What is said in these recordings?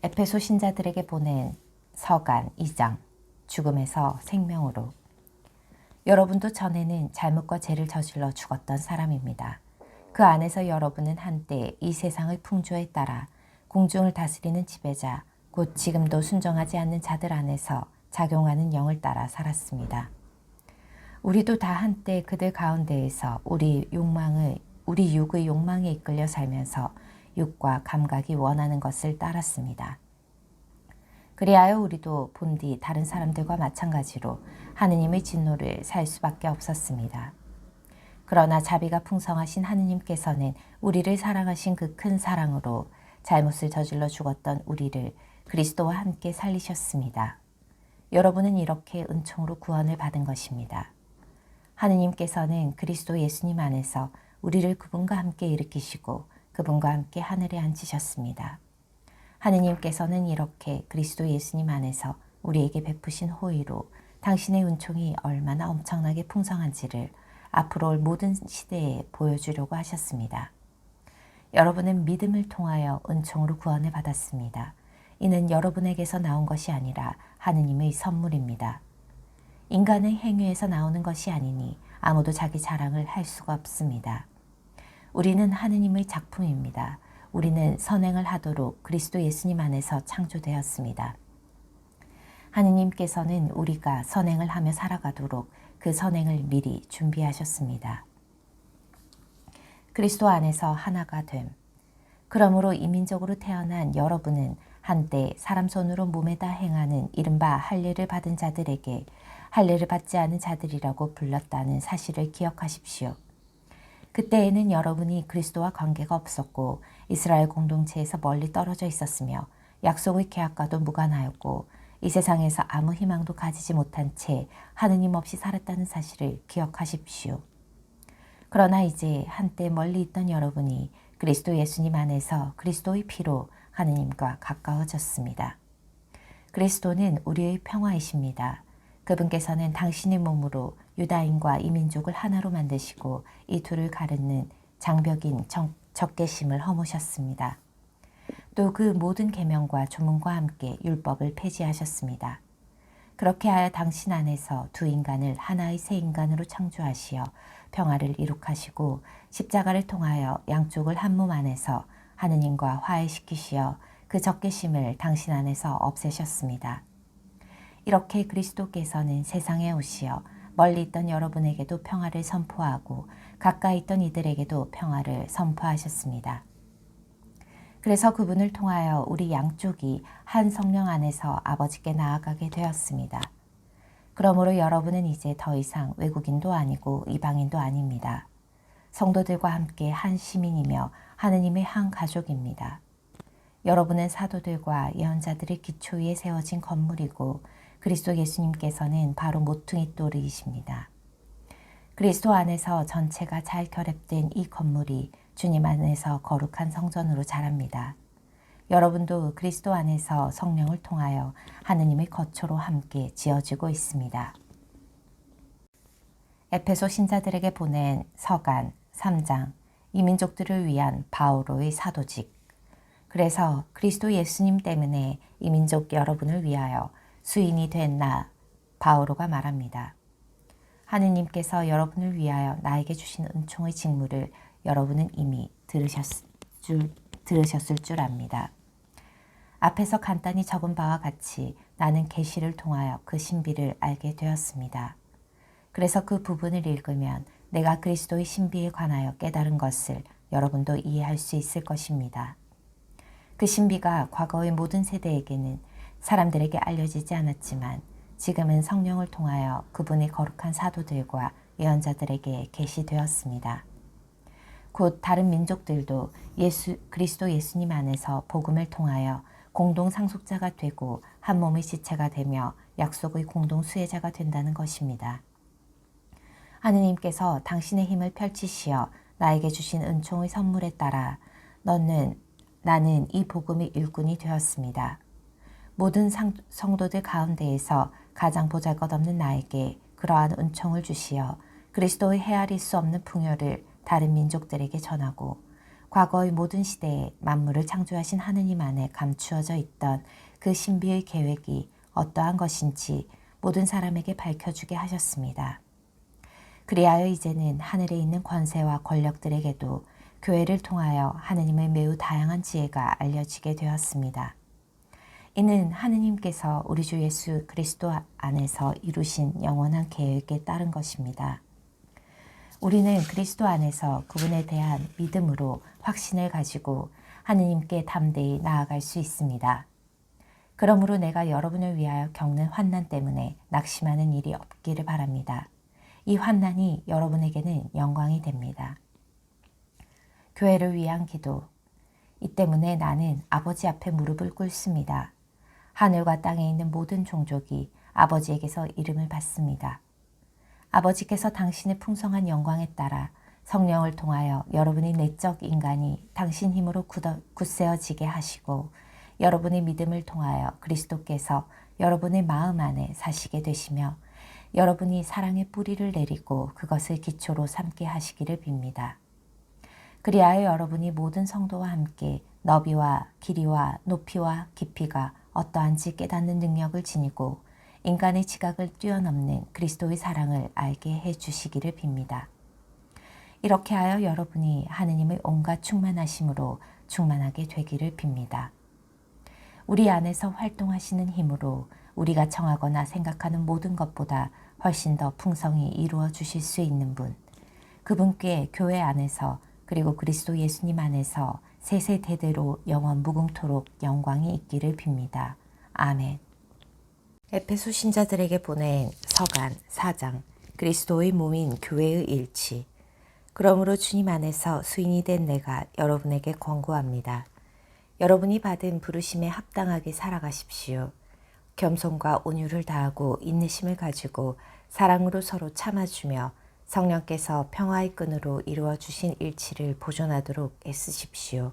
에페소 신자들에게 보낸 서간 2장 죽음에서 생명으로. 여러분도 전에는 잘못과 죄를 저질러 죽었던 사람입니다. 그 안에서 여러분은 한때 이 세상의 풍조에 따라 공중을 다스리는 지배자, 곧 지금도 순종하지 않는 자들 안에서 작용하는 영을 따라 살았습니다. 우리도 다 한때 그들 가운데에서 우리 육의 욕망에 이끌려 살면서 육과 감각이 원하는 것을 따랐습니다. 그리하여 우리도 본디 다른 사람들과 마찬가지로 하느님의 진노를 살 수밖에 없었습니다. 그러나 자비가 풍성하신 하느님께서는 우리를 사랑하신 그 큰 사랑으로 잘못을 저질러 죽었던 우리를 그리스도와 함께 살리셨습니다. 여러분은 이렇게 은총으로 구원을 받은 것입니다. 하느님께서는 그리스도 예수님 안에서 우리를 그분과 함께 일으키시고 그분과 함께 하늘에 앉히셨습니다. 하느님께서는 이렇게 그리스도 예수님 안에서 우리에게 베푸신 호의로 당신의 은총이 얼마나 엄청나게 풍성한지를 앞으로 올 모든 시대에 보여주려고 하셨습니다. 여러분은 믿음을 통하여 은총으로 구원을 받았습니다. 이는 여러분에게서 나온 것이 아니라 하느님의 선물입니다. 인간의 행위에서 나오는 것이 아니니 아무도 자기 자랑을 할 수가 없습니다. 우리는 하느님의 작품입니다. 우리는 선행을 하도록 그리스도 예수님 안에서 창조되었습니다. 하느님께서는 우리가 선행을 하며 살아가도록 그 선행을 미리 준비하셨습니다. 그리스도 안에서 하나가 됨. 그러므로 이민족으로 태어난 여러분은 한때 사람 손으로 몸에다 행하는 이른바 할례를 받은 자들에게 할례를 받지 않은 자들이라고 불렀다는 사실을 기억하십시오. 그때에는 여러분이 그리스도와 관계가 없었고 이스라엘 공동체에서 멀리 떨어져 있었으며 약속의 계약과도 무관하였고 이 세상에서 아무 희망도 가지지 못한 채 하느님 없이 살았다는 사실을 기억하십시오. 그러나 이제 한때 멀리 있던 여러분이 그리스도 예수님 안에서 그리스도의 피로 하느님과 가까워졌습니다. 그리스도는 우리의 평화이십니다. 그분께서는 당신의 몸으로 유다인과 이민족을 하나로 만드시고 이 둘을 가르는 장벽인 적개심을 허무셨습니다. 또 그 모든 계명과 조문과 함께 율법을 폐지하셨습니다. 그렇게 하여 당신 안에서 두 인간을 하나의 새 인간으로 창조하시어 평화를 이룩하시고 십자가를 통하여 양쪽을 한 몸 안에서 하느님과 화해시키시어 그 적개심을 당신 안에서 없애셨습니다. 이렇게 그리스도께서는 세상에 오시어 멀리 있던 여러분에게도 평화를 선포하고 가까이 있던 이들에게도 평화를 선포하셨습니다. 그래서 그분을 통하여 우리 양쪽이 한 성령 안에서 아버지께 나아가게 되었습니다. 그러므로 여러분은 이제 더 이상 외국인도 아니고 이방인도 아닙니다. 성도들과 함께 한 시민이며 하느님의 한 가족입니다. 여러분은 사도들과 예언자들의 기초 위에 세워진 건물이고 그리스도 예수님께서는 바로 모퉁이 돌이십니다. 그리스도 안에서 전체가 잘 결합된 이 건물이 주님 안에서 거룩한 성전으로 자랍니다. 여러분도 그리스도 안에서 성령을 통하여 하느님의 거처로 함께 지어지고 있습니다. 에페소 신자들에게 보낸 서간 3장 이민족들을 위한 바오로의 사도직. 그래서 그리스도 예수님 때문에 이민족 여러분을 위하여 수인이 된 나 바오로가 말합니다. 하느님께서 여러분을 위하여 나에게 주신 은총의 직무를 여러분은 이미 들으셨을 줄 압니다. 앞에서 간단히 적은 바와 같이 나는 계시를 통하여 그 신비를 알게 되었습니다. 그래서 그 부분을 읽으면 내가 그리스도의 신비에 관하여 깨달은 것을 여러분도 이해할 수 있을 것입니다. 그 신비가 과거의 모든 세대에게는 사람들에게 알려지지 않았지만 지금은 성령을 통하여 그분의 거룩한 사도들과 예언자들에게 계시되었습니다. 곧 다른 민족들도 그리스도 예수님 안에서 복음을 통하여 공동 상속자가 되고 한 몸의 지체가 되며 약속의 공동 수혜자가 된다는 것입니다. 하느님께서 당신의 힘을 펼치시어 나에게 주신 은총의 선물에 따라 나는 이 복음의 일꾼이 되었습니다. 모든 성도들 가운데에서 가장 보잘것없는 나에게 그러한 은총을 주시어 그리스도의 헤아릴 수 없는 풍요를 다른 민족들에게 전하고 과거의 모든 시대에 만물을 창조하신 하느님 안에 감추어져 있던 그 신비의 계획이 어떠한 것인지 모든 사람에게 밝혀주게 하셨습니다. 그리하여 이제는 하늘에 있는 권세와 권력들에게도 교회를 통하여 하느님의 매우 다양한 지혜가 알려지게 되었습니다. 이는 하느님께서 우리 주 예수 그리스도 안에서 이루신 영원한 계획에 따른 것입니다. 우리는 그리스도 안에서 그분에 대한 믿음으로 확신을 가지고 하느님께 담대히 나아갈 수 있습니다. 그러므로 내가 여러분을 위하여 겪는 환난 때문에 낙심하는 일이 없기를 바랍니다. 이 환난이 여러분에게는 영광이 됩니다. 교회를 위한 기도. 이 때문에 나는 아버지 앞에 무릎을 꿇습니다. 하늘과 땅에 있는 모든 종족이 아버지에게서 이름을 받습니다. 아버지께서 당신의 풍성한 영광에 따라 성령을 통하여 여러분의 내적 인간이 당신 힘으로 굳세어지게 하시고 여러분의 믿음을 통하여 그리스도께서 여러분의 마음 안에 사시게 되시며 여러분이 사랑의 뿌리를 내리고 그것을 기초로 삼게 하시기를 빕니다. 그리하여 여러분이 모든 성도와 함께 너비와 길이와 높이와 깊이가 어떠한지 깨닫는 능력을 지니고 인간의 지각을 뛰어넘는 그리스도의 사랑을 알게 해주시기를 빕니다. 이렇게 하여 여러분이 하느님의 온갖 충만하심으로 충만하게 되기를 빕니다. 우리 안에서 활동하시는 힘으로 우리가 청하거나 생각하는 모든 것보다 훨씬 더 풍성히 이루어 주실 수 있는 분, 그분께 교회 안에서 그리고 그리스도 예수님 안에서 세세대대로 영원 무궁토록 영광이 있기를 빕니다. 아멘. 에베소 신자들에게 보낸 서간 4장 그리스도의 몸인 교회의 일치. 그러므로 주님 안에서 수인이 된 내가 여러분에게 권고합니다. 여러분이 받은 부르심에 합당하게 살아가십시오. 겸손과 온유를 다하고 인내심을 가지고 사랑으로 서로 참아주며 성령께서 평화의 끈으로 이루어 주신 일치를 보존하도록 애쓰십시오.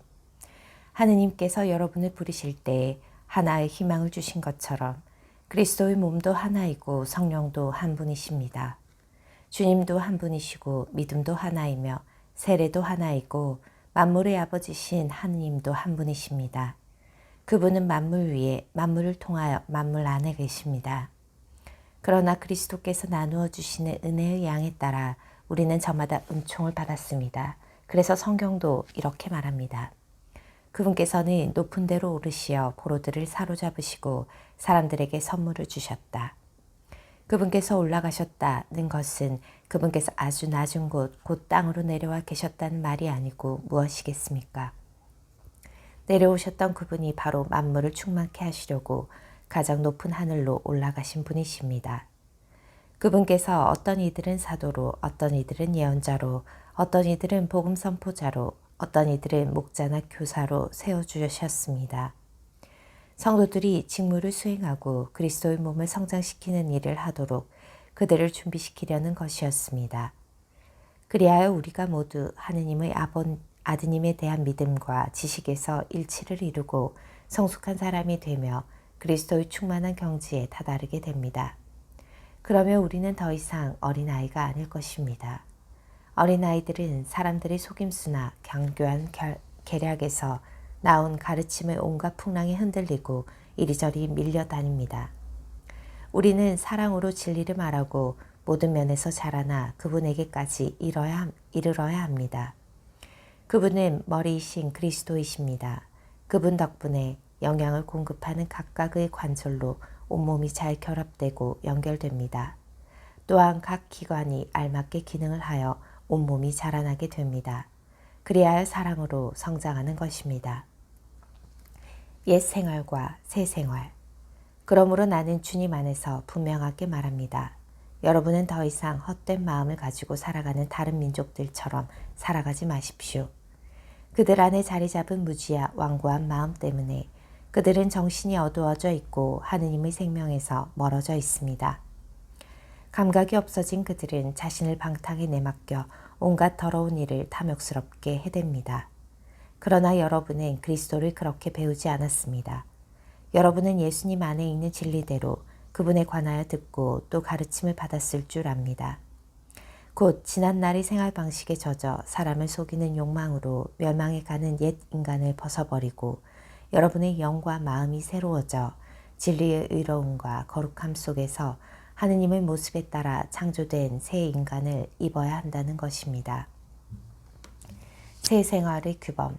하느님께서 여러분을 부르실 때에 하나의 희망을 주신 것처럼 그리스도의 몸도 하나이고 성령도 한 분이십니다. 주님도 한 분이시고 믿음도 하나이며 세례도 하나이고 만물의 아버지신 하느님도 한 분이십니다. 그분은 만물 위에 만물을 통하여 만물 안에 계십니다. 그러나 그리스도께서 나누어 주시는 은혜의 양에 따라 우리는 저마다 은총을 받았습니다. 그래서 성경도 이렇게 말합니다. 그분께서는 높은 데로 오르시어 포로들을 사로잡으시고 사람들에게 선물을 주셨다. 그분께서 올라가셨다는 것은 그분께서 아주 낮은 곳, 곧 땅으로 내려와 계셨다는 말이 아니고 무엇이겠습니까? 내려오셨던 그분이 바로 만물을 충만케 하시려고 가장 높은 하늘로 올라가신 분이십니다. 그분께서 어떤 이들은 사도로, 어떤 이들은 예언자로, 어떤 이들은 복음 선포자로, 어떤 이들은 목자나 교사로 세워주셨습니다. 성도들이 직무를 수행하고 그리스도의 몸을 성장시키는 일을 하도록 그들을 준비시키려는 것이었습니다. 그리하여 우리가 모두 하느님의 아드님에 대한 믿음과 지식에서 일치를 이루고 성숙한 사람이 되며 그리스도의 충만한 경지에 다다르게 됩니다. 그러면 우리는 더 이상 어린아이가 아닐 것입니다. 어린아이들은 사람들의 속임수나 강교한 계략에서 나온 가르침의 온갖 풍랑에 흔들리고 이리저리 밀려다닙니다. 우리는 사랑으로 진리를 말하고 모든 면에서 자라나 그분에게까지 이르러야 합니다. 그분은 머리이신 그리스도이십니다. 그분 덕분에 영양을 공급하는 각각의 관절로 온몸이 잘 결합되고 연결됩니다. 또한 각 기관이 알맞게 기능을 하여 온몸이 자라나게 됩니다. 그리하여 사랑으로 성장하는 것입니다. 옛 생활과 새 생활. 그러므로 나는 주님 안에서 분명하게 말합니다. 여러분은 더 이상 헛된 마음을 가지고 살아가는 다른 민족들처럼 살아가지 마십시오. 그들 안에 자리 잡은 무지와 완고한 마음 때문에 그들은 정신이 어두워져 있고 하느님의 생명에서 멀어져 있습니다. 감각이 없어진 그들은 자신을 방탕에 내맡겨 온갖 더러운 일을 탐욕스럽게 해댑니다. 그러나 여러분은 그리스도를 그렇게 배우지 않았습니다. 여러분은 예수님 안에 있는 진리대로 그분에 관하여 듣고 또 가르침을 받았을 줄 압니다. 곧 지난날의 생활 방식에 젖어 사람을 속이는 욕망으로 멸망해 가는 옛 인간을 벗어버리고 여러분의 영과 마음이 새로워져 진리의 의로움과 거룩함 속에서 하느님의 모습에 따라 창조된 새 인간을 입어야 한다는 것입니다. 새 생활의 규범.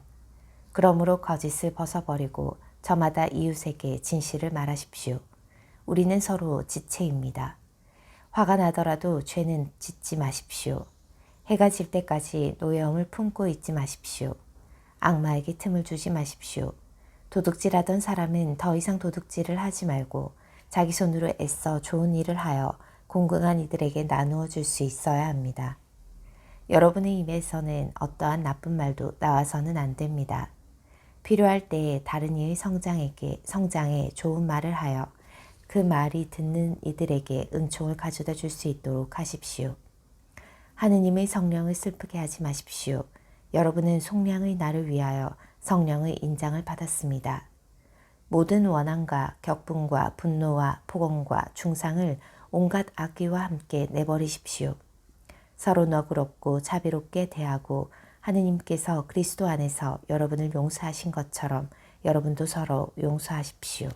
그러므로 거짓을 벗어버리고 저마다 이웃에게 진실을 말하십시오. 우리는 서로 지체입니다. 화가 나더라도 죄는 짓지 마십시오. 해가 질 때까지 노여움을 품고 있지 마십시오. 악마에게 틈을 주지 마십시오. 도둑질하던 사람은 더 이상 도둑질을 하지 말고 자기 손으로 애써 좋은 일을 하여 공경한 이들에게 나누어 줄 수 있어야 합니다. 여러분의 입에서는 어떠한 나쁜 말도 나와서는 안 됩니다. 필요할 때에 다른 이의 성장에 좋은 말을 하여 그 말이 듣는 이들에게 은총을 가져다 줄 수 있도록 하십시오. 하느님의 성령을 슬프게 하지 마십시오. 여러분은 속량의 날을 위하여 성령의 인장을 받았습니다. 모든 원한과 격분과 분노와 폭언과 중상을 온갖 악의와 함께 내버리십시오. 서로 너그럽고 자비롭게 대하고 하느님께서 그리스도 안에서 여러분을 용서하신 것처럼 여러분도 서로 용서하십시오.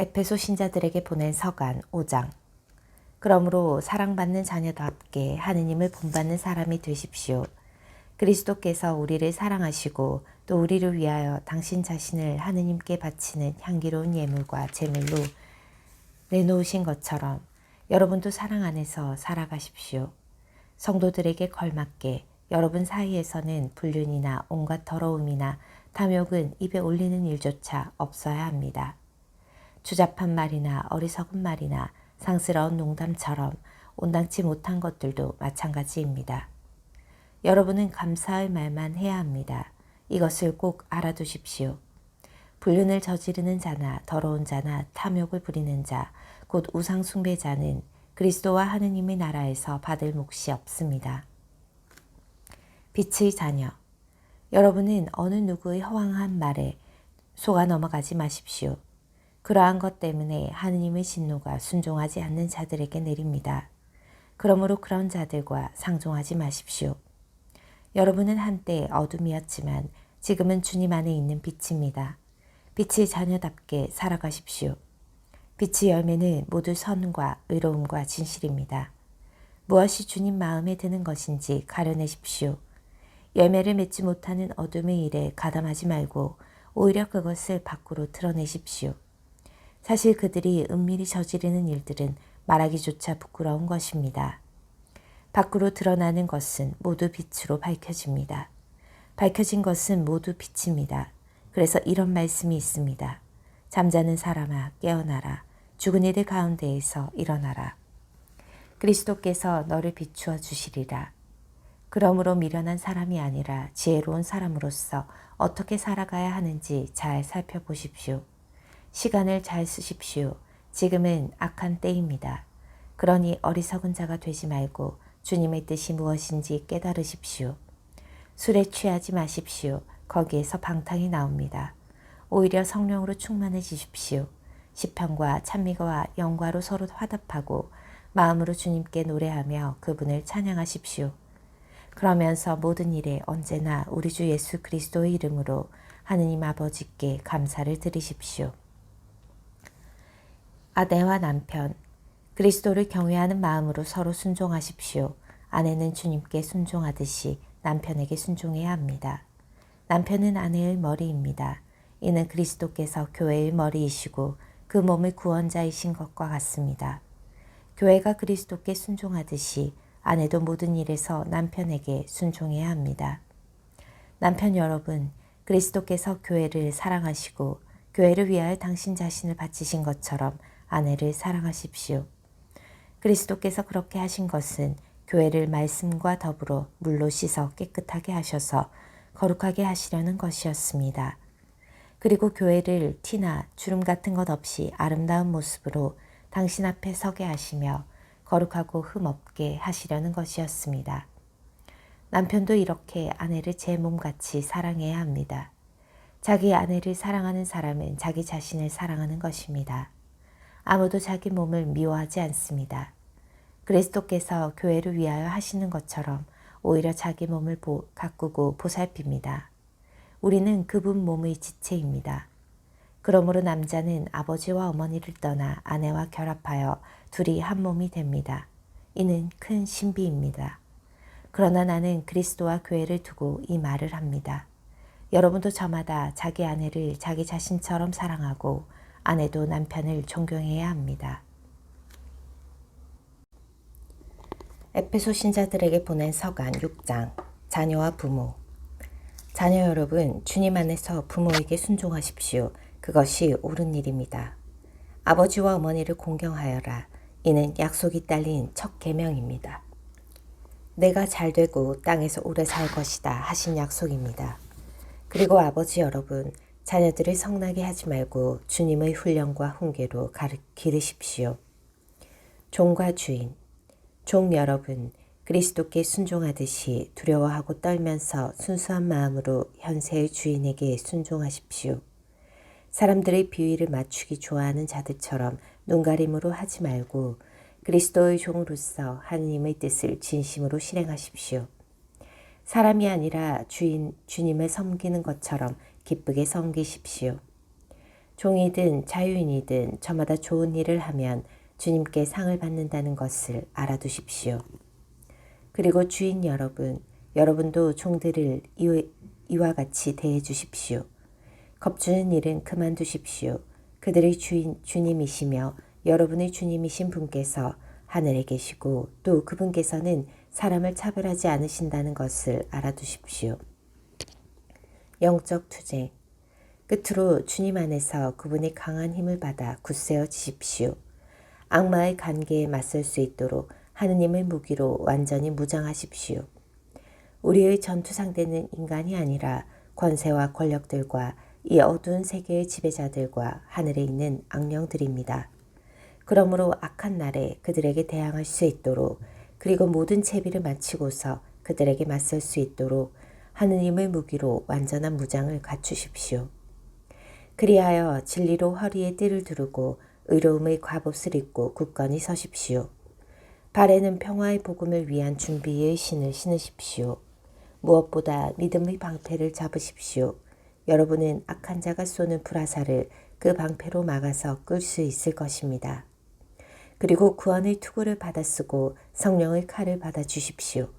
에페소 신자들에게 보낸 서간 5장. 그러므로 사랑받는 자녀답게 하느님을 본받는 사람이 되십시오. 그리스도께서 우리를 사랑하시고 또 우리를 위하여 당신 자신을 하느님께 바치는 향기로운 예물과 제물로 내놓으신 것처럼 여러분도 사랑 안에서 살아가십시오. 성도들에게 걸맞게 여러분 사이에서는 불륜이나 온갖 더러움이나 탐욕은 입에 올리는 일조차 없어야 합니다. 추잡한 말이나 어리석은 말이나 상스러운 농담처럼 온당치 못한 것들도 마찬가지입니다. 여러분은 감사의 말만 해야 합니다. 이것을 꼭 알아두십시오. 불륜을 저지르는 자나 더러운 자나 탐욕을 부리는 자, 곧 우상 숭배자는 그리스도와 하느님의 나라에서 받을 몫이 없습니다. 빛의 자녀. 여러분은 어느 누구의 허황한 말에 속아 넘어가지 마십시오. 그러한 것 때문에 하느님의 진노가 순종하지 않는 자들에게 내립니다. 그러므로 그런 자들과 상종하지 마십시오. 여러분은 한때 어둠이었지만 지금은 주님 안에 있는 빛입니다. 빛의 자녀답게 살아가십시오. 빛의 열매는 모두 선과 의로움과 진실입니다. 무엇이 주님 마음에 드는 것인지 가려내십시오. 열매를 맺지 못하는 어둠의 일에 가담하지 말고 오히려 그것을 밖으로 드러내십시오. 사실 그들이 은밀히 저지르는 일들은 말하기조차 부끄러운 것입니다. 밖으로 드러나는 것은 모두 빛으로 밝혀집니다. 밝혀진 것은 모두 빛입니다. 그래서 이런 말씀이 있습니다. 잠자는 사람아 깨어나라. 죽은 이들 가운데에서 일어나라. 그리스도께서 너를 비추어 주시리라. 그러므로 미련한 사람이 아니라 지혜로운 사람으로서 어떻게 살아가야 하는지 잘 살펴보십시오. 시간을 잘 쓰십시오. 지금은 악한 때입니다. 그러니 어리석은 자가 되지 말고 주님의 뜻이 무엇인지 깨달으십시오. 술에 취하지 마십시오. 거기에서 방탕이 나옵니다. 오히려 성령으로 충만해지십시오. 시편과 찬미가와 영과로 서로 화답하고 마음으로 주님께 노래하며 그분을 찬양하십시오. 그러면서 모든 일에 언제나 우리 주 예수 그리스도의 이름으로 하느님 아버지께 감사를 드리십시오. 아내와 남편, 그리스도를 경외하는 마음으로 서로 순종하십시오. 아내는 주님께 순종하듯이 남편에게 순종해야 합니다. 남편은 아내의 머리입니다. 이는 그리스도께서 교회의 머리이시고 그 몸의 구원자이신 것과 같습니다. 교회가 그리스도께 순종하듯이 아내도 모든 일에서 남편에게 순종해야 합니다. 남편 여러분, 그리스도께서 교회를 사랑하시고 교회를 위하여 당신 자신을 바치신 것처럼 아내를 사랑하십시오. 그리스도께서 그렇게 하신 것은 교회를 말씀과 더불어 물로 씻어 깨끗하게 하셔서 거룩하게 하시려는 것이었습니다. 그리고 교회를 티나 주름 같은 것 없이 아름다운 모습으로 당신 앞에 서게 하시며 거룩하고 흠 없게 하시려는 것이었습니다. 남편도 이렇게 아내를 제 몸같이 사랑해야 합니다. 자기 아내를 사랑하는 사람은 자기 자신을 사랑하는 것입니다. 아무도 자기 몸을 미워하지 않습니다. 그리스도께서 교회를 위하여 하시는 것처럼 오히려 자기 몸을 가꾸고 보살핍니다. 우리는 그분 몸의 지체입니다. 그러므로 남자는 아버지와 어머니를 떠나 아내와 결합하여 둘이 한 몸이 됩니다. 이는 큰 신비입니다. 그러나 나는 그리스도와 교회를 두고 이 말을 합니다. 여러분도 저마다 자기 아내를 자기 자신처럼 사랑하고 아내도 남편을 존경해야 합니다. 에베소 신자들에게 보낸 서간 6장 자녀와 부모. 자녀 여러분, 주님 안에서 부모에게 순종하십시오. 그것이 옳은 일입니다. 아버지와 어머니를 공경하여라. 이는 약속이 딸린 첫 계명입니다. 내가 잘되고 땅에서 오래 살 것이다 하신 약속입니다. 그리고 아버지 여러분, 자녀들을 성나게 하지 말고 주님의 훈련과 훈계로 기르십시오. 종과 주인, 종 여러분, 그리스도께 순종하듯이 두려워하고 떨면서 순수한 마음으로 현세의 주인에게 순종하십시오. 사람들의 비위를 맞추기 좋아하는 자들처럼 눈가림으로 하지 말고 그리스도의 종으로서 하느님의 뜻을 진심으로 실행하십시오. 사람이 아니라 주님을 섬기는 것처럼 기쁘게 섬기십시오. 종이든 자유인이든 저마다 좋은 일을 하면 주님께 상을 받는다는 것을 알아두십시오. 그리고 주인 여러분, 여러분도 종들을 이와 같이 대해 주십시오. 겁주는 일은 그만두십시오. 그들의 주님이시며 여러분의 주님이신 분께서 하늘에 계시고 또 그분께서는 사람을 차별하지 않으신다는 것을 알아두십시오. 영적 투쟁. 끝으로 주님 안에서 그분의 강한 힘을 받아 굳세어지십시오. 악마의 관계에 맞설 수 있도록 하느님의 무기로 완전히 무장하십시오. 우리의 전투 상대는 인간이 아니라 권세와 권력들과 이 어두운 세계의 지배자들과 하늘에 있는 악령들입니다. 그러므로 악한 날에 그들에게 대항할 수 있도록 그리고 모든 채비를 마치고서 그들에게 맞설 수 있도록 하느님의 무기로 완전한 무장을 갖추십시오. 그리하여 진리로 허리에 띠를 두르고 의로움의 갑옷을 입고 굳건히 서십시오. 발에는 평화의 복음을 위한 준비의 신을 신으십시오. 무엇보다 믿음의 방패를 잡으십시오. 여러분은 악한 자가 쏘는 불화살을 그 방패로 막아서 끌 수 있을 것입니다. 그리고 구원의 투구를 받아 쓰고 성령의 칼을 받아 주십시오.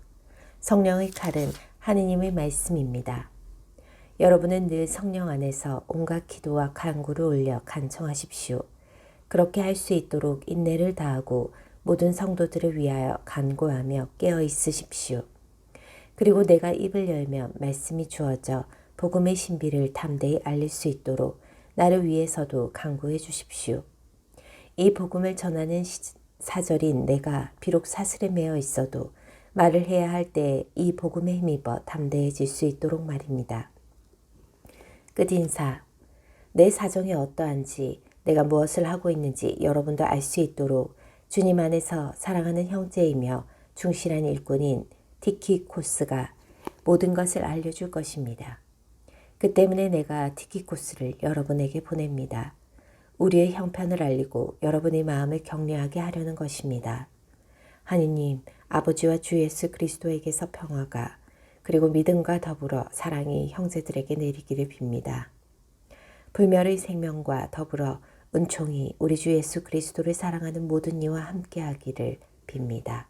성령의 칼은 하느님의 말씀입니다. 여러분은 늘 성령 안에서 온갖 기도와 간구를 올려 간청하십시오. 그렇게 할 수 있도록 인내를 다하고 모든 성도들을 위하여 간구하며 깨어 있으십시오. 그리고 내가 입을 열면 말씀이 주어져 복음의 신비를 담대히 알릴 수 있도록 나를 위해서도 간구해 주십시오. 이 복음을 전하는 사절인 내가 비록 사슬에 매어 있어도 말을 해야 할 때 이 복음에 힘입어 담대해질 수 있도록 말입니다. 끝인사. 내 사정이 어떠한지 내가 무엇을 하고 있는지 여러분도 알 수 있도록 주님 안에서 사랑하는 형제이며 충실한 일꾼인 티키코스가 모든 것을 알려줄 것입니다. 그 때문에 내가 티키코스를 여러분에게 보냅니다. 우리의 형편을 알리고 여러분의 마음을 격려하게 하려는 것입니다. 하느님 아버지와 주 예수 그리스도에게서 평화가 그리고 믿음과 더불어 사랑이 형제들에게 내리기를 빕니다. 불멸의 생명과 더불어 은총이 우리 주 예수 그리스도를 사랑하는 모든 이와 함께하기를 빕니다.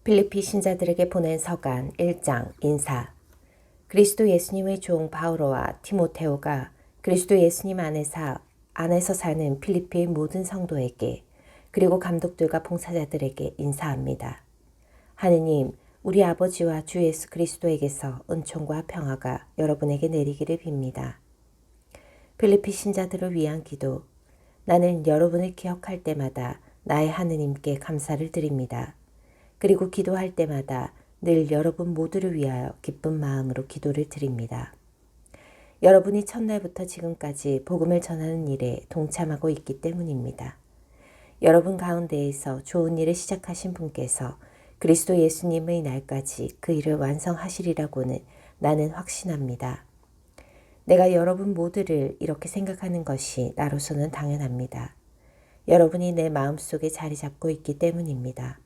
필리피 신자들에게 보낸 서간 1장 인사. 그리스도 예수님의 종 바오로와 티모테오가 그리스도 예수님 안에서 사는 필리피의 모든 성도에게 그리고 감독들과 봉사자들에게 인사합니다. 하느님, 우리 아버지와 주 예수 그리스도에게서 은총과 평화가 여러분에게 내리기를 빕니다. 필리피 신자들을 위한 기도. 나는 여러분을 기억할 때마다 나의 하느님께 감사를 드립니다. 그리고 기도할 때마다 늘 여러분 모두를 위하여 기쁜 마음으로 기도를 드립니다. 여러분이 첫날부터 지금까지 복음을 전하는 일에 동참하고 있기 때문입니다. 여러분 가운데에서 좋은 일을 시작하신 분께서 그리스도 예수님의 날까지 그 일을 완성하시리라고는 나는 확신합니다. 내가 여러분 모두를 이렇게 생각하는 것이 나로서는 당연합니다. 여러분이 내 마음속에 자리 잡고 있기 때문입니다.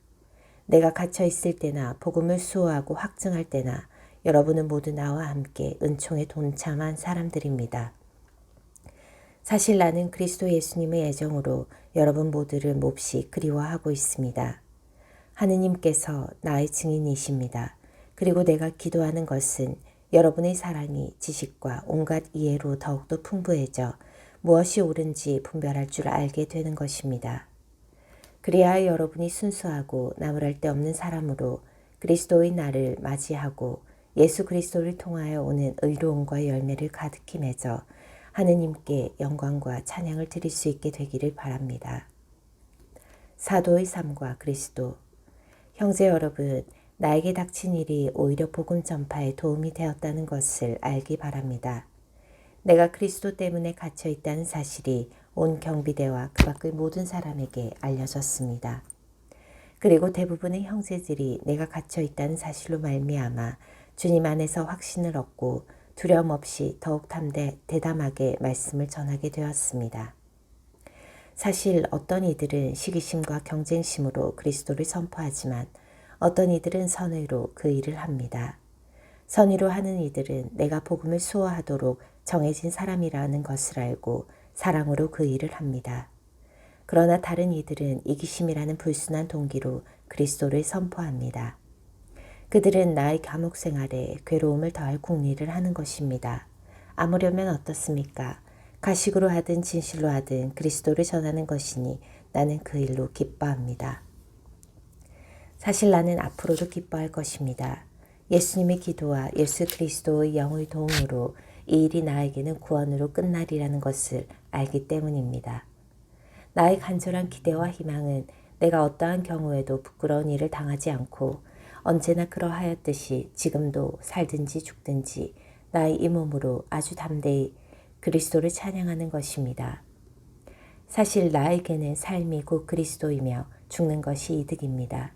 내가 갇혀 있을 때나 복음을 수호하고 확증할 때나 여러분은 모두 나와 함께 은총에 동참한 사람들입니다. 사실 나는 그리스도 예수님의 애정으로 여러분 모두를 몹시 그리워하고 있습니다. 하느님께서 나의 증인이십니다. 그리고 내가 기도하는 것은 여러분의 사랑이 지식과 온갖 이해로 더욱더 풍부해져 무엇이 옳은지 분별할 줄 알게 되는 것입니다. 그리하여 여러분이 순수하고 나무랄 데 없는 사람으로 그리스도의 날을 맞이하고 예수 그리스도를 통하여 오는 의로움과 열매를 가득히 맺어 하느님께 영광과 찬양을 드릴 수 있게 되기를 바랍니다. 사도의 삶과 그리스도. 형제 여러분, 나에게 닥친 일이 오히려 복음 전파에 도움이 되었다는 것을 알기 바랍니다. 내가 그리스도 때문에 갇혀 있다는 사실이 온 경비대와 그 밖의 모든 사람에게 알려졌습니다. 그리고 대부분의 형제들이 내가 갇혀 있다는 사실로 말미암아 주님 안에서 확신을 얻고 두려움 없이 더욱 대담하게 말씀을 전하게 되었습니다. 사실 어떤 이들은 시기심과 경쟁심으로 그리스도를 선포하지만 어떤 이들은 선의로 그 일을 합니다. 선의로 하는 이들은 내가 복음을 수호하도록 정해진 사람이라는 것을 알고 사랑으로 그 일을 합니다. 그러나 다른 이들은 이기심이라는 불순한 동기로 그리스도를 선포합니다. 그들은 나의 감옥 생활에 괴로움을 더할 궁리를 하는 것입니다. 아무려면 어떻습니까? 가식으로 하든 진실로 하든 그리스도를 전하는 것이니 나는 그 일로 기뻐합니다. 사실 나는 앞으로도 기뻐할 것입니다. 예수님의 기도와 예수 그리스도의 영의 도움으로 이 일이 나에게는 구원으로 끝나리라는 것을 알기 때문입니다. 나의 간절한 기대와 희망은 내가 어떠한 경우에도 부끄러운 일을 당하지 않고 언제나 그러하였듯이 지금도 살든지 죽든지 나의 이 몸으로 아주 담대히 그리스도를 찬양하는 것입니다. 사실 나에게는 삶이 곧 그리스도이며 죽는 것이 이득입니다.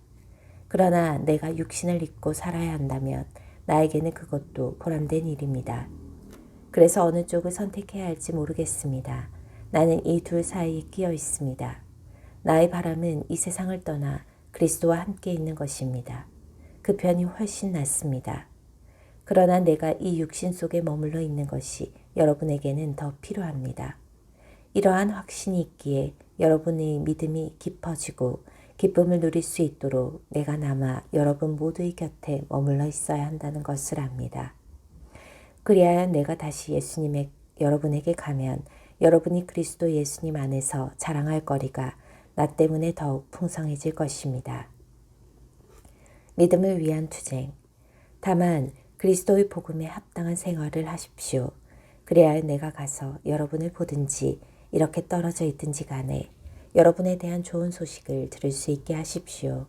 그러나 내가 육신을 입고 살아야 한다면 나에게는 그것도 보람된 일입니다. 그래서 어느 쪽을 선택해야 할지 모르겠습니다. 나는 이 둘 사이에 끼어 있습니다. 나의 바람은 이 세상을 떠나 그리스도와 함께 있는 것입니다. 그 편이 훨씬 낫습니다. 그러나 내가 이 육신 속에 머물러 있는 것이 여러분에게는 더 필요합니다. 이러한 확신이 있기에 여러분의 믿음이 깊어지고 기쁨을 누릴 수 있도록 내가 남아 여러분 모두의 곁에 머물러 있어야 한다는 것을 압니다. 그리하여 내가 다시 여러분에게 가면 여러분이 그리스도 예수님 안에서 자랑할 거리가 나 때문에 더욱 풍성해질 것입니다. 믿음을 위한 투쟁. 다만 그리스도의 복음에 합당한 생활을 하십시오. 그래야 내가 가서 여러분을 보든지 이렇게 떨어져 있든지 간에 여러분에 대한 좋은 소식을 들을 수 있게 하십시오.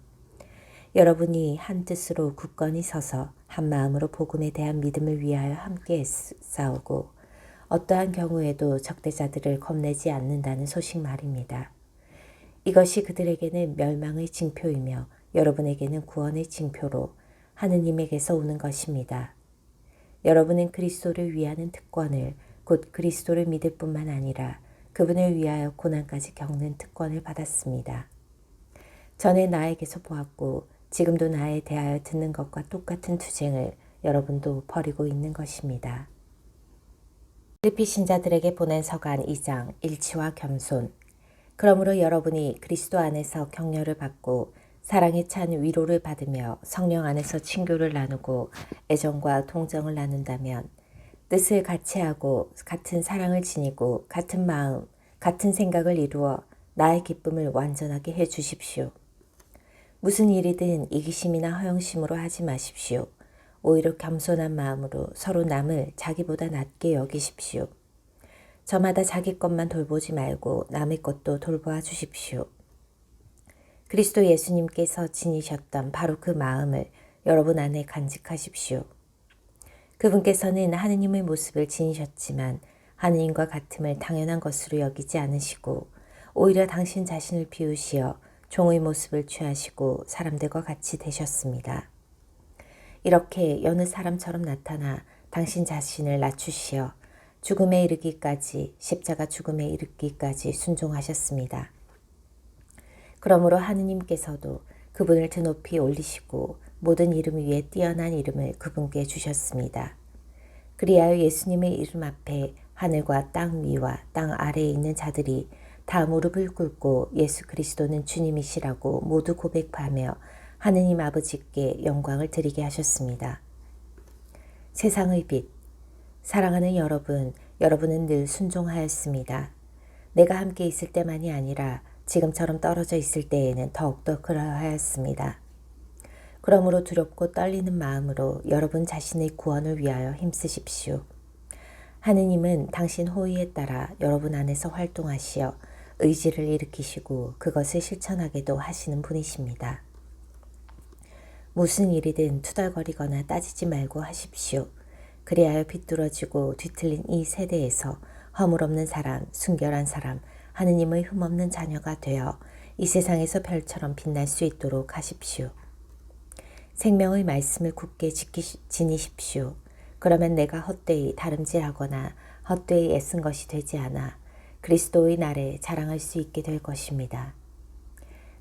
여러분이 한 뜻으로 굳건히 서서 한 마음으로 복음에 대한 믿음을 위하여 함께 싸우고 어떠한 경우에도 적대자들을 겁내지 않는다는 소식 말입니다. 이것이 그들에게는 멸망의 징표이며 여러분에게는 구원의 징표로 하느님에게서 오는 것입니다. 여러분은 그리스도를 위하는 특권을 곧 그리스도를 믿을 뿐만 아니라 그분을 위하여 고난까지 겪는 특권을 받았습니다. 전에 나에게서 보았고 지금도 나에 대하여 듣는 것과 똑같은 투쟁을 여러분도 벌이고 있는 것입니다. 필리피 신자들에게 보낸 서간 2장 일치와 겸손. 그러므로 여러분이 그리스도 안에서 격려를 받고 사랑에 찬 위로를 받으며 성령 안에서 친교를 나누고 애정과 동정을 나눈다면 뜻을 같이 하고 같은 사랑을 지니고 같은 마음, 같은 생각을 이루어 나의 기쁨을 완전하게 해 주십시오. 무슨 일이든 이기심이나 허영심으로 하지 마십시오. 오히려 겸손한 마음으로 서로 남을 자기보다 낮게 여기십시오. 저마다 자기 것만 돌보지 말고 남의 것도 돌보아 주십시오. 그리스도 예수님께서 지니셨던 바로 그 마음을 여러분 안에 간직하십시오. 그분께서는 하느님의 모습을 지니셨지만 하느님과 같음을 당연한 것으로 여기지 않으시고 오히려 당신 자신을 비우시어 종의 모습을 취하시고 사람들과 같이 되셨습니다. 이렇게 여느 사람처럼 나타나 당신 자신을 낮추시어 죽음에 이르기까지 십자가 죽음에 이르기까지 순종하셨습니다. 그러므로 하느님께서도 그분을 드높이 올리시고 모든 이름 위에 뛰어난 이름을 그분께 주셨습니다. 그리하여 예수님의 이름 앞에 하늘과 땅 위와 땅 아래에 있는 자들이 다 무릎을 꿇고 예수 그리스도는 주님이시라고 모두 고백하며 하느님 아버지께 영광을 드리게 하셨습니다. 세상의 빛, 사랑하는 여러분, 여러분은 늘 순종하였습니다. 내가 함께 있을 때만이 아니라 지금처럼 떨어져 있을 때에는 더욱더 그러하였습니다. 그러므로 두렵고 떨리는 마음으로 여러분 자신의 구원을 위하여 힘쓰십시오. 하느님은 당신 호의에 따라 여러분 안에서 활동하시어 의지를 일으키시고 그것을 실천하게도 하시는 분이십니다. 무슨 일이든 투덜거리거나 따지지 말고 하십시오. 그리하여 비뚤어지고 뒤틀린 이 세대에서 허물없는 사람, 순결한 사람, 하느님의 흠없는 자녀가 되어 이 세상에서 별처럼 빛날 수 있도록 하십시오. 생명의 말씀을 굳게 지니십시오. 그러면 내가 헛되이 다름질하거나 헛되이 애쓴 것이 되지 않아 그리스도의 날에 자랑할 수 있게 될 것입니다.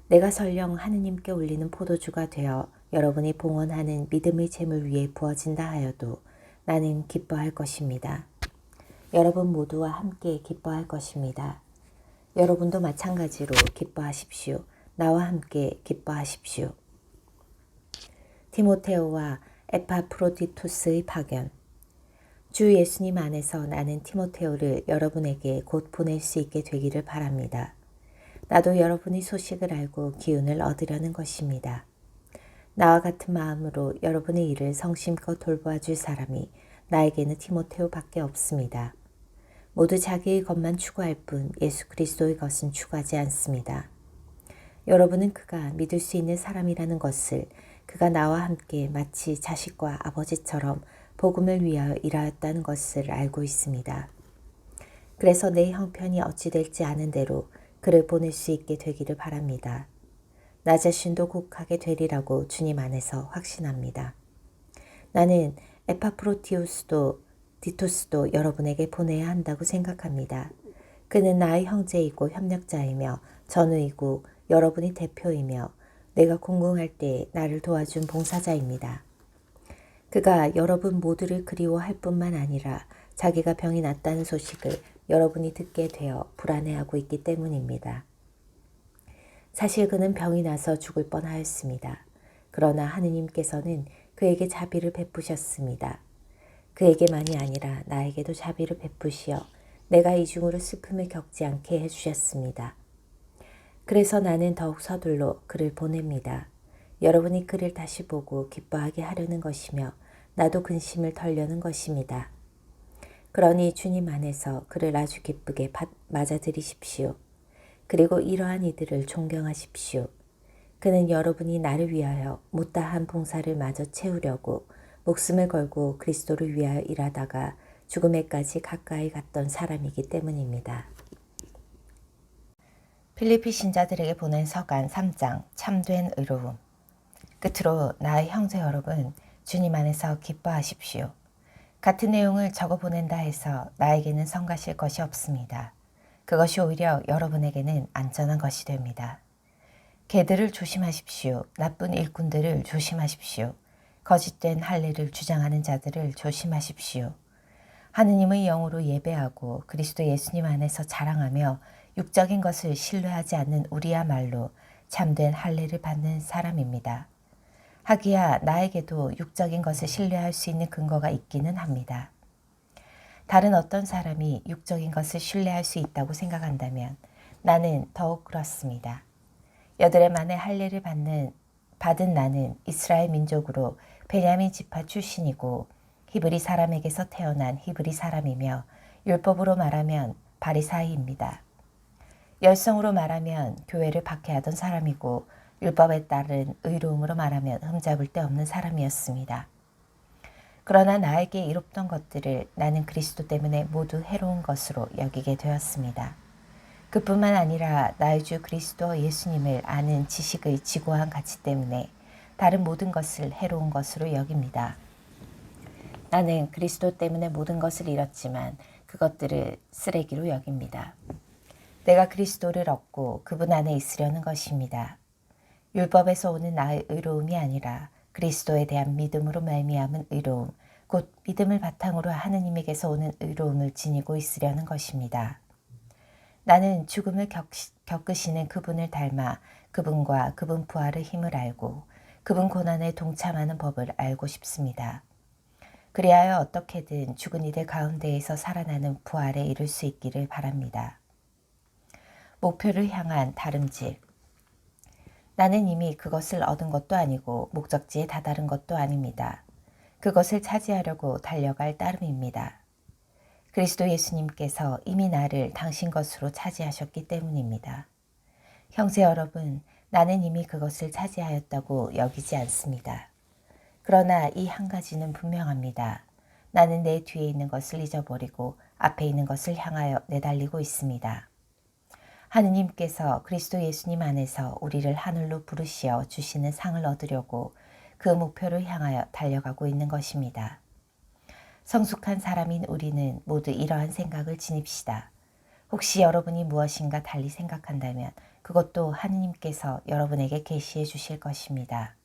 내가 설령 하느님께 올리는 포도주가 되어 여러분이 봉헌하는 믿음의 제물 위에 부어진다 하여도 나는 기뻐할 것입니다. 여러분 모두와 함께 기뻐할 것입니다. 여러분도 마찬가지로 기뻐하십시오. 나와 함께 기뻐하십시오. 디모테오와 에파프로디토스의 파견. 주 예수님 안에서 나는 디모테오를 여러분에게 곧 보낼 수 있게 되기를 바랍니다. 나도 여러분의 소식을 알고 기운을 얻으려는 것입니다. 나와 같은 마음으로 여러분의 일을 성심껏 돌보아 줄 사람이 나에게는 디모테오밖에 없습니다. 모두 자기의 것만 추구할 뿐 예수 그리스도의 것은 추구하지 않습니다. 여러분은 그가 믿을 수 있는 사람이라는 것을 그가 나와 함께 마치 자식과 아버지처럼 복음을 위하여 일하였다는 것을 알고 있습니다. 그래서 내 형편이 어찌 될지 아는 대로 그를 보낼 수 있게 되기를 바랍니다. 나 자신도 곡하게 되리라고 주님 안에서 확신합니다. 나는 에파프로디토스도 디토스도 여러분에게 보내야 한다고 생각합니다. 그는 나의 형제이고 협력자이며 전우이고 여러분이 대표이며 내가 공공할 때 나를 도와준 봉사자입니다. 그가 여러분 모두를 그리워할 뿐만 아니라 자기가 병이 났다는 소식을 여러분이 듣게 되어 불안해하고 있기 때문입니다. 사실 그는 병이 나서 죽을 뻔하였습니다. 그러나 하느님께서는 그에게 자비를 베푸셨습니다. 그에게만이 아니라 나에게도 자비를 베푸시어 내가 이중으로 슬픔을 겪지 않게 해주셨습니다. 그래서 나는 더욱 서둘러 그를 보냅니다. 여러분이 그를 다시 보고 기뻐하게 하려는 것이며 나도 근심을 덜려는 것입니다. 그러니 주님 안에서 그를 아주 기쁘게 맞아들이십시오. 그리고 이러한 이들을 존경하십시오. 그는 여러분이 나를 위하여 못다한 봉사를 마저 채우려고 목숨을 걸고 그리스도를 위하여 일하다가 죽음에까지 가까이 갔던 사람이기 때문입니다. 필리피 신자들에게 보낸 서간 3장 참된 의로움. 끝으로 나의 형제 여러분, 주님 안에서 기뻐하십시오. 같은 내용을 적어 보낸다 해서 나에게는 성가실 것이 없습니다. 그것이 오히려 여러분에게는 안전한 것이 됩니다. 개들을 조심하십시오. 나쁜 일꾼들을 조심하십시오. 거짓된 할례를 주장하는 자들을 조심하십시오. 하느님의 영으로 예배하고 그리스도 예수님 안에서 자랑하며 육적인 것을 신뢰하지 않는 우리야말로 참된 할례를 받는 사람입니다. 하기야 나에게도 육적인 것을 신뢰할 수 있는 근거가 있기는 합니다. 다른 어떤 사람이 육적인 것을 신뢰할 수 있다고 생각한다면 나는 더욱 그렇습니다. 여드레 만에 할례를 받은 나는 이스라엘 민족으로 베냐민 지파 출신이고 히브리 사람에게서 태어난 히브리 사람이며 율법으로 말하면 바리사이입니다. 열성으로 말하면 교회를 박해하던 사람이고 율법에 따른 의로움으로 말하면 흠잡을 데 없는 사람이었습니다. 그러나 나에게 이롭던 것들을 나는 그리스도 때문에 모두 해로운 것으로 여기게 되었습니다. 그뿐만 아니라 나의 주 그리스도 예수님을 아는 지식의 지고한 가치 때문에 다른 모든 것을 해로운 것으로 여깁니다. 나는 그리스도 때문에 모든 것을 잃었지만 그것들을 쓰레기로 여깁니다. 내가 그리스도를 얻고 그분 안에 있으려는 것입니다. 율법에서 오는 나의 의로움이 아니라 그리스도에 대한 믿음으로 말미암은 의로움, 곧 믿음을 바탕으로 하느님에게서 오는 의로움을 지니고 있으려는 것입니다. 나는 죽음을 겪으시는 그분을 닮아 그분과 그분 부활의 힘을 알고 그분 고난에 동참하는 법을 알고 싶습니다. 그리하여 어떻게든 죽은 이들 가운데에서 살아나는 부활에 이를 수 있기를 바랍니다. 목표를 향한 다름질. 나는 이미 그것을 얻은 것도 아니고 목적지에 다다른 것도 아닙니다. 그것을 차지하려고 달려갈 따름입니다. 그리스도 예수님께서 이미 나를 당신 것으로 차지하셨기 때문입니다. 형제 여러분, 나는 이미 그것을 차지하였다고 여기지 않습니다. 그러나 이 한 가지는 분명합니다. 나는 내 뒤에 있는 것을 잊어버리고 앞에 있는 것을 향하여 내달리고 있습니다. 하느님께서 그리스도 예수님 안에서 우리를 하늘로 부르시어 주시는 상을 얻으려고 그 목표를 향하여 달려가고 있는 것입니다. 성숙한 사람인 우리는 모두 이러한 생각을 지닙시다. 혹시 여러분이 무엇인가 달리 생각한다면 그것도 하느님께서 여러분에게 계시해 주실 것입니다.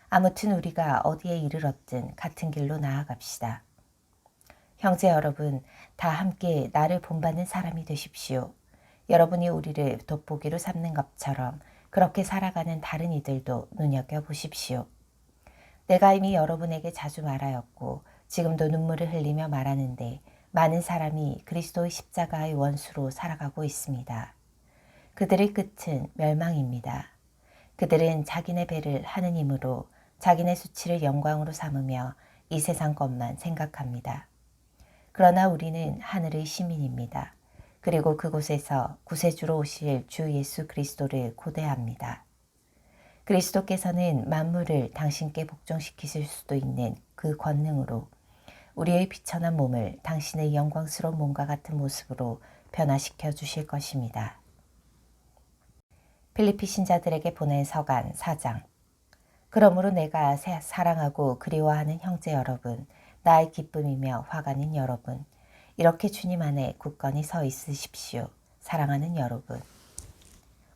아무튼 우리가 어디에 이르렀든 같은 길로 나아갑시다. 형제 여러분, 다 함께 나를 본받는 사람이 되십시오. 여러분이 우리를 돋보기로 삼는 것처럼 그렇게 살아가는 다른 이들도 눈여겨보십시오. 내가 이미 여러분에게 자주 말하였고 지금도 눈물을 흘리며 말하는데 많은 사람이 그리스도의 십자가의 원수로 살아가고 있습니다. 그들의 끝은 멸망입니다. 그들은 자기네 배를 하느님으로 자기네 수치를 영광으로 삼으며 이 세상 것만 생각합니다. 그러나 우리는 하늘의 시민입니다. 그리고 그곳에서 구세주로 오실 주 예수 그리스도를 고대합니다. 그리스도께서는 만물을 당신께 복종시키실 수도 있는 그 권능으로 우리의 비천한 몸을 당신의 영광스러운 몸과 같은 모습으로 변화시켜 주실 것입니다. 필리피 신자들에게 보낸 서간 4장. 그러므로 내가 사랑하고 그리워하는 형제 여러분, 나의 기쁨이며 화가는 여러분, 이렇게 주님 안에 굳건히 서 있으십시오. 사랑하는 여러분.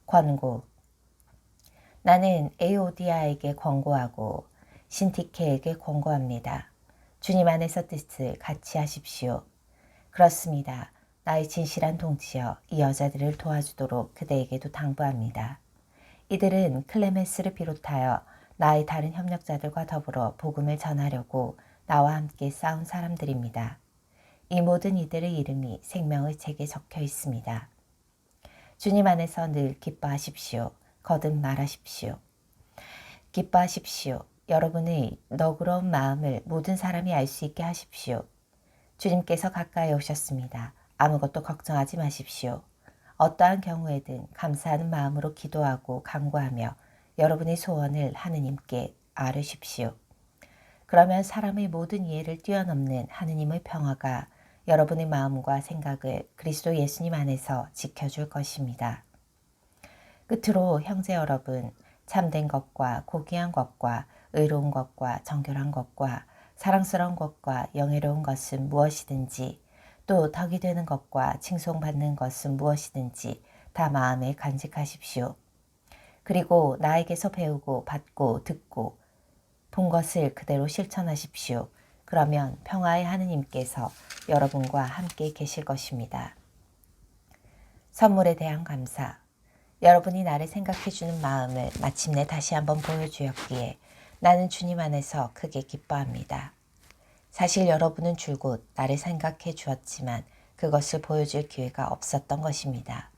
권고. 나는 에오디아에게 권고하고 신티케에게 권고합니다. 주님 안에서 뜻을 같이 하십시오. 그렇습니다. 나의 진실한 동지여 이 여자들을 도와주도록 그대에게도 당부합니다. 이들은 클레멘스를 비롯하여 나의 다른 협력자들과 더불어 복음을 전하려고 나와 함께 싸운 사람들입니다. 이 모든 이들의 이름이 생명의 책에 적혀 있습니다. 주님 안에서 늘 기뻐하십시오. 거듭 말하십시오. 기뻐하십시오. 여러분의 너그러운 마음을 모든 사람이 알 수 있게 하십시오. 주님께서 가까이 오셨습니다. 아무것도 걱정하지 마십시오. 어떠한 경우에든 감사하는 마음으로 기도하고 간구하며 여러분의 소원을 하느님께 아뢰십시오. 그러면 사람의 모든 이해를 뛰어넘는 하느님의 평화가 여러분의 마음과 생각을 그리스도 예수님 안에서 지켜줄 것입니다. 끝으로 형제 여러분, 참된 것과 고귀한 것과 의로운 것과 정결한 것과 사랑스러운 것과 영예로운 것은 무엇이든지 또 덕이 되는 것과 칭송받는 것은 무엇이든지 다 마음에 간직하십시오. 그리고 나에게서 배우고 받고 듣고 본 것을 그대로 실천하십시오. 그러면 평화의 하느님께서 여러분과 함께 계실 것입니다. 선물에 대한 감사. 여러분이 나를 생각해주는 마음을 마침내 다시 한번 보여주었기에 나는 주님 안에서 크게 기뻐합니다. 사실 여러분은 줄곧 나를 생각해 주었지만 그것을 보여줄 기회가 없었던 것입니다.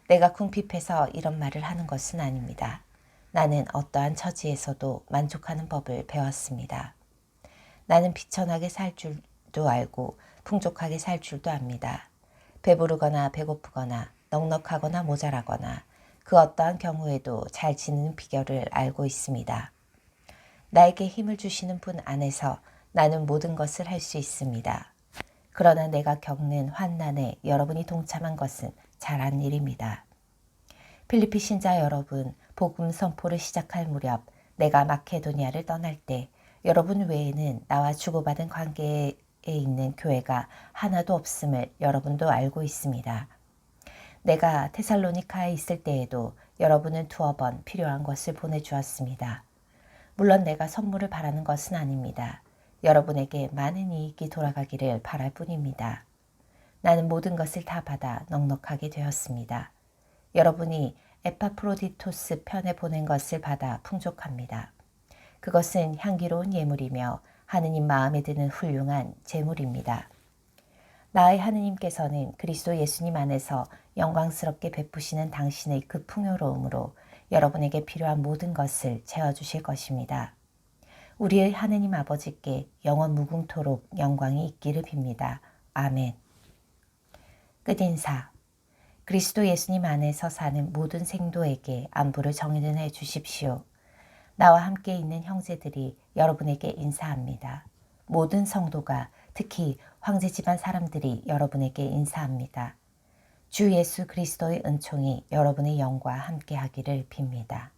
내가 궁핍해서 이런 말을 하는 것은 아닙니다. 나는 어떠한 처지에서도 만족하는 법을 배웠습니다. 나는 비천하게 살 줄도 알고 풍족하게 살 줄도 압니다. 배부르거나 배고프거나 넉넉하거나 모자라거나 그 어떠한 경우에도 잘 지내는 비결을 알고 있습니다. 나에게 힘을 주시는 분 안에서 나는 모든 것을 할 수 있습니다. 그러나 내가 겪는 환난에 여러분이 동참한 것은 잘한 일입니다. 필리피 신자 여러분, 복음 선포를 시작할 무렵 내가 마케도니아를 떠날 때 여러분 외에는 나와 주고받은 관계에 있는 교회가 하나도 없음을 여러분도 알고 있습니다. 내가 테살로니카에 있을 때에도 여러분은 두어 번 필요한 것을 보내주었습니다. 물론 내가 선물을 바라는 것은 아닙니다. 여러분에게 많은 이익이 돌아가기를 바랄 뿐입니다. 나는 모든 것을 다 받아 넉넉하게 되었습니다. 여러분이 에파프로디토스 편에 보낸 것을 받아 풍족합니다. 그것은 향기로운 예물이며 하느님 마음에 드는 훌륭한 제물입니다. 나의 하느님께서는 그리스도 예수님 안에서 영광스럽게 베푸시는 당신의 그 풍요로움으로 여러분에게 필요한 모든 것을 채워주실 것입니다. 우리의 하느님 아버지께 영원 무궁토록 영광이 있기를 빕니다. 아멘. 끝인사. 그리스도 예수님 안에서 사는 모든 생도에게 안부를 정해 주십시오. 나와 함께 있는 형제들이 여러분에게 인사합니다. 모든 성도가 특히 황제 집안 사람들이 여러분에게 인사합니다. 주 예수 그리스도의 은총이 여러분의 영과 함께 하기를 빕니다.